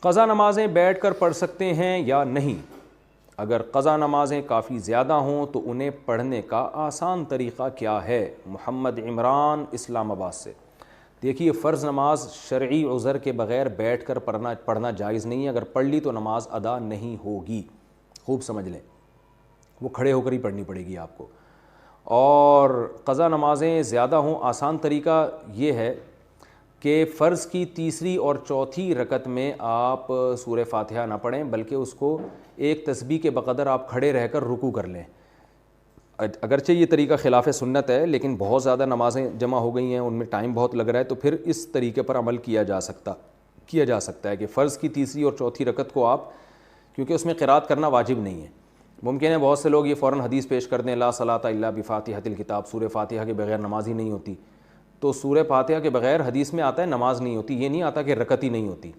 क़ज़ा नमाज़ें बैठ कर पढ़ सकते हैं या नहीं? अगर क़ज़ा नमाज़ें काफ़ी ज़्यादा हों तो उन्हें पढ़ने का आसान तरीक़ा क्या है? मोहम्मद इमरान इस्लामाबाद से। देखिए, फ़र्ज़ नमाज शरई उज़र के बग़ैर बैठ कर पढ़ना जायज़ नहीं है। अगर पढ़ ली तो नमाज अदा नहीं होगी। खूब समझ लें, वो खड़े होकर ही पढ़नी पड़ेगी आपको। और क़ज़ा नमाज़ें ज़्यादा हों, आसान तरीक़ा ये है कि फ़र्ज़ की तीसरी और चौथी रकत में आप सूरह फ़ातिहा ना पढ़ें, बल्कि उसको एक तस्बीह के बक़दर आप खड़े रहकर रुकू कर लें। अगरचे ये तरीका ख़िलाफ़ सुन्नत है, लेकिन बहुत ज़्यादा नमाज़ें जमा हो गई हैं, उनमें टाइम बहुत लग रहा है, तो फिर इस तरीके पर अमल किया जा सकता है कि फ़र्ज़ की तीसरी और चौथी रकत को आप, क्योंकि उसमें क़िरात करना वाजिब नहीं है। मुमकिन है बहुत से लोग ये फ़ौरन हदीस पेश कर दें, ला सलाता इल्ला बिफ़ातिहतिल किताब, सूरह फ़ातिहा के बग़ैर नमाज ही नहीं होती। तो सूरह फ़ातिहा के बग़ैर हदीस में आता है नमाज नहीं होती, ये नहीं आता कि रकत ही नहीं होती।